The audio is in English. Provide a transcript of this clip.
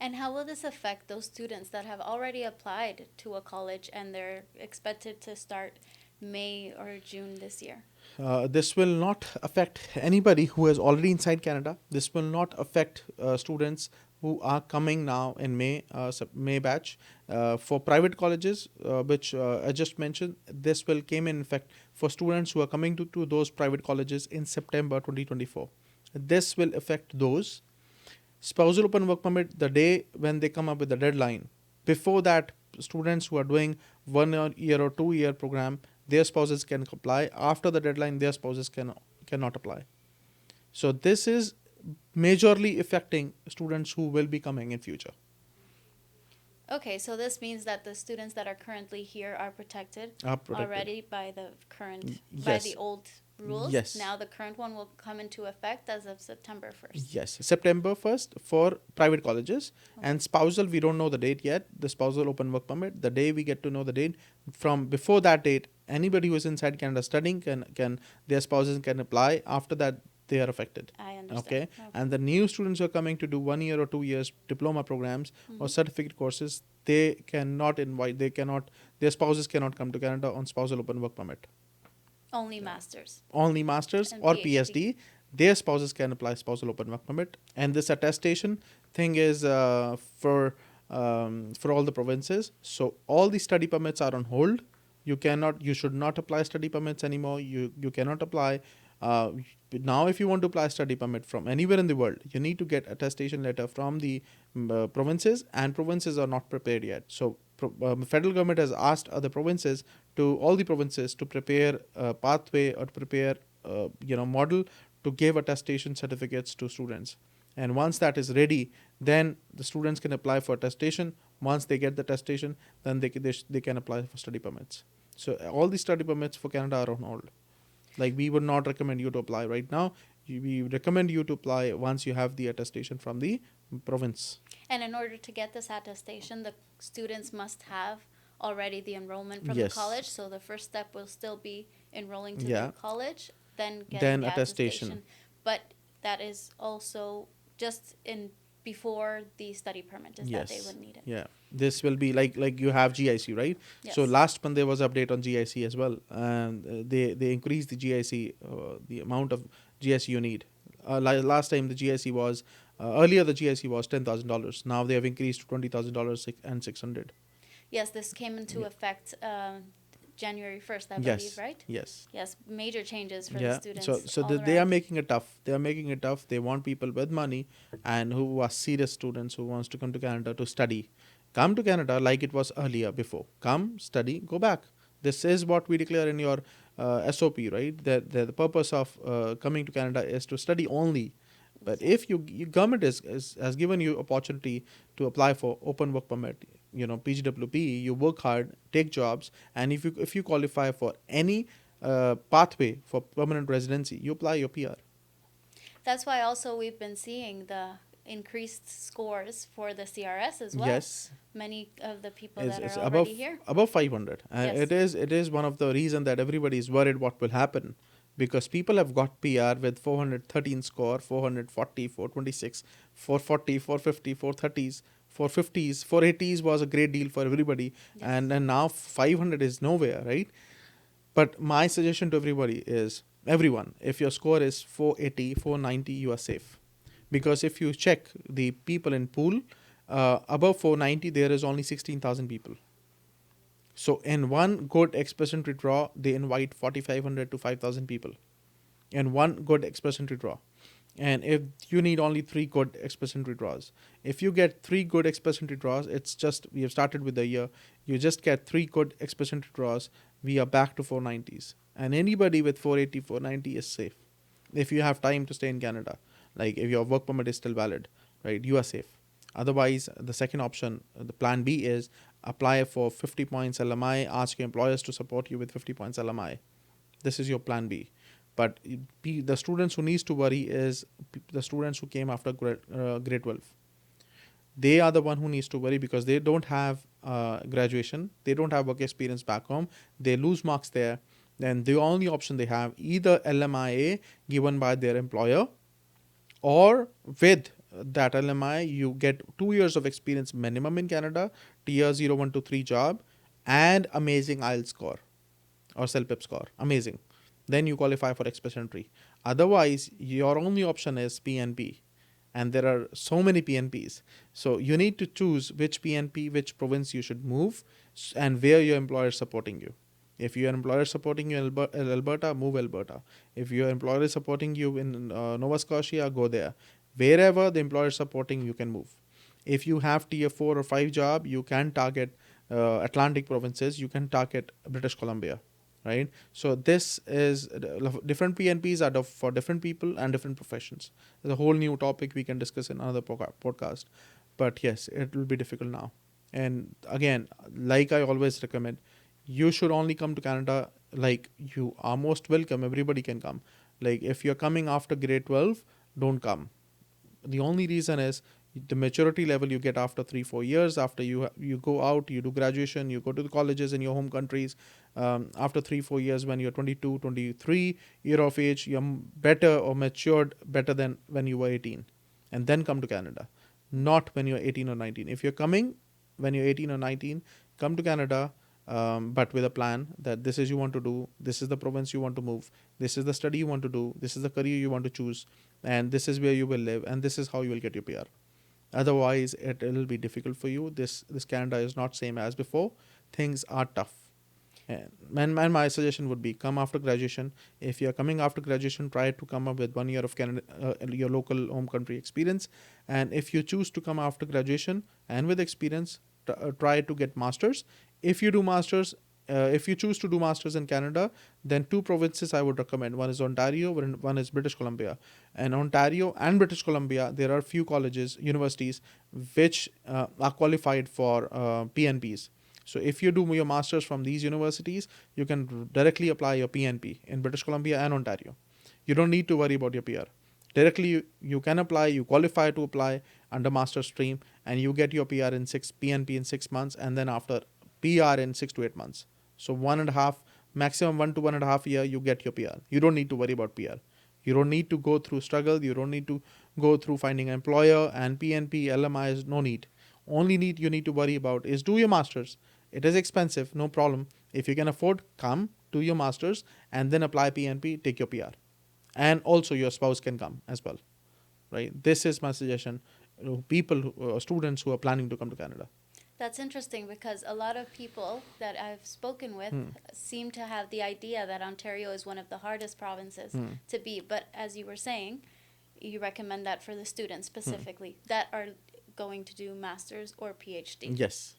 And how will this affect those students that have already applied to a college and they're expected to start May or June this year? This will not affect anybody who is already inside Canada. This will not affect students who are coming now in May batch. For private colleges, which I just mentioned, this will came in effect for students who are coming to those private colleges in September 2024. This will affect those. Spousal open work permit, the day when they come up with the deadline. Before that, students who are doing 1 year or 2 year program, their spouses can apply. After the deadline, their spouses cannot apply. So this is majorly affecting students who will be coming in future. Okay, so this means that the students that are currently here are protected Are protected. already by the current, by the Yes. old rules. Yes. Now the current one will come into effect as of September 1st. Yes, September 1st for private colleges. And spousal, we don't know the date yet. The spousal open work permit, the day we get to know the date, from before that date, anybody who is inside Canada studying can their spouses can apply. After that, they are affected. I understand. Okay. And the new students who are coming to do 1 year or 2 years diploma programs or certificate courses, they cannot invite, they cannot, their spouses cannot come to Canada on spousal open work permit. Only masters. Only masters And or PhD. PhD, their spouses can apply spousal open work permit. And this attestation thing is for all the provinces. So all the study permits are on hold. You should not apply study permits anymore. You cannot apply. Uh, Now, if you want to apply study permit from anywhere in the world, you need to get attestation letter from the provinces, and provinces are not prepared yet. So federal government has asked all the provinces to prepare a pathway or to prepare model to give attestation certificates to students. And once that is ready, then the students can apply for attestation. Once they get the attestation, then they can apply for study permits. So all the study permits for Canada are on hold. Like, we would not recommend you to apply right now. We recommend you to apply once you have the attestation from the province. And in order to get this attestation, the students must have already the enrollment from Yes. the college. So the first step will still be enrolling to Yeah. the college, then getting Then the attestation. attestation. But that is also just in before the study permit is that they Yes. would need it. Yeah. This will be like you have GIC, right? So Yes. last month there was update on GIC as well, and they increased the GIC, the amount of GIC you need. Last time the GIC was earlier the GIC was $10,000. Now they have increased to $20,000 and 600. Yes, this came into Yeah. effect January 1st, I Yes. believe, right? Yes. Yes, major changes for the Yeah. students. So all they are around. making it tough. They are making it tough. They want people with money and who are serious students who wants to come to Canada to study. Come to Canada like it was earlier before. Come, study, go back. This is what we declare in your SOP, right? That the purpose of coming to Canada is to study only. But if you government has given you opportunity to apply for open work permit, PGWP, you work hard, take jobs, and if you qualify for any pathway for permanent residency, you apply your PR. That's why also we've been seeing the increased scores for the CRS as well. Yes, Many of the people it's, that it's are above already here. above 500. Yes. It is one of the reason that everybody is worried what will happen, because people have got PR with 413 score, 440, 426, 440, 450, 430s, 450s, 480s was a great deal for everybody, Yes. and now 500 is nowhere, right? But my suggestion to everyone, if your score is 480, 490, you are safe. Because if you check the people in pool, above 490, there is only 16,000 people. So in one good express entry draw, they invite 4,500 to 5,000 people. In one good express entry draw. And if you need only 3 good express entry draws, if you get 3 good express entry draws, we have started with the year, you just get 3 good express entry draws, we are back to 490s. And anybody with 480, 490 is safe. If you have time to stay in Canada, like if your work permit is still valid, right, you are safe. Otherwise, the second option, the plan B, is apply for 50 points LMI, ask your employers to support you with 50 points LMI. This is your plan B. But the students who needs to worry is the students who came after grade 12. They are the one who needs to worry because they don't have graduation, they don't have work experience back home, they lose marks there. Then the only option they have, either LMIA given by their employer, or with that LMI, you get 2 years of experience minimum in Canada, tier 0, 1 to 3 job, and amazing IELTS score or CELPIP score. Amazing. Then you qualify for express entry. Otherwise, your only option is PNP. And there are so many PNPs. So you need to choose which PNP, which province you should move, and where your employer is supporting you. If your employer is supporting you in Alberta, move Alberta. If your employer is supporting you in Nova Scotia, go there. Wherever the employer is supporting, you can move. If you have tier 4 or 5 job, you can target Atlantic provinces, you can target British Columbia, right? So this is different PNPs are for different people and different professions. There's a whole new topic we can discuss in another podcast. But yes, it will be difficult now. And again, like I always recommend, you should only come to Canada, like, you are most welcome. Everybody can come. Like, if you're coming after grade 12, don't come. The only reason is the maturity level you get after 3-4 years. After you go out, you do graduation, you go to the colleges in your home countries. After 3-4 years, when you're 22, 23 year of age, you're better or matured better than when you were 18, and then come to Canada. Not when you're 18 or 19. If you're coming when you're 18 or 19, come to Canada, but with a plan that this is you want to do, this is the province you want to move, this is the study you want to do, this is the career you want to choose, and this is where you will live, and this is how you will get your PR. Otherwise, it will be difficult for you. This Canada is not same as before. Things are tough. And my suggestion would be, come after graduation. If you're coming after graduation, try to come up with 1 year of Canada, your local home country experience. And if you choose to come after graduation and with experience, try to get masters. If you do masters, if you choose to do masters in Canada, then 2 provinces I would recommend. One is Ontario, one is British Columbia. And Ontario and British Columbia, there are few colleges, universities, which are qualified for PNPs. So if you do your masters from these universities, you can directly apply your PNP in British Columbia and Ontario. You don't need to worry about your PR. Directly, you can apply, you qualify to apply under master stream, and you get your PR in PNP in 6 months, and then after PR in 6 to 8 months. So 1.5, maximum 1 to 1.5 year, you get your PR. You don't need to worry about PR. You don't need to go through struggle. You don't need to go through finding an employer and PNP, LMIs. No need. Only need you need to worry about is do your masters. It is expensive, no problem. If you can afford, come do your masters and then apply PNP, take your PR, and also your spouse can come as well, right? This is my suggestion. People, students who are planning to come to Canada. That's interesting because a lot of people that I've spoken with seem to have the idea that Ontario is one of the hardest provinces to be. But as you were saying, you recommend that for the students specifically that are going to do masters or PhD. Yes.